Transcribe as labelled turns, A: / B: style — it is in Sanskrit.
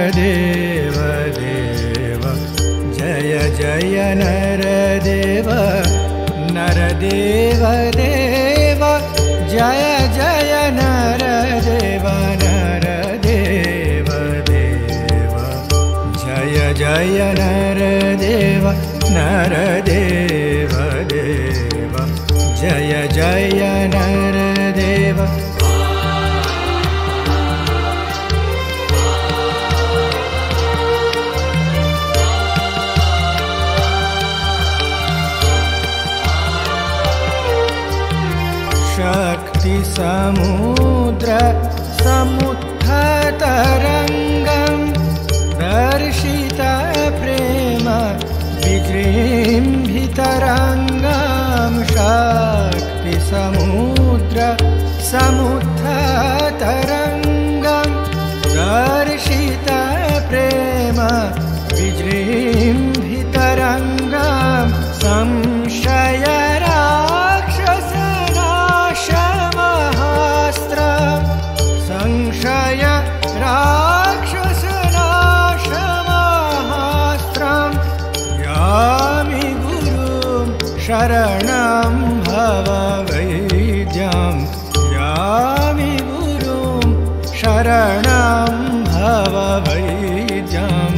A: नरदेव देव जय जय नरदेव नरदेव देव जय जय नरदेव नरदेव देव जय जय नरदेव नरदेव देव जय जय नरदेव शक्ति समुद्र समुत्थतरंगं दर्शित प्रेम विजृंभितरंगं शक्ति समुद्र समुत्थतरंगं दर्शित प्रेम विजृंभितरंगं संशय संशय राक्षसनाशमहास्त्रं यामि गुरुं शरणं भववैद्यं यामि गुरुं शरणं भववैद्यं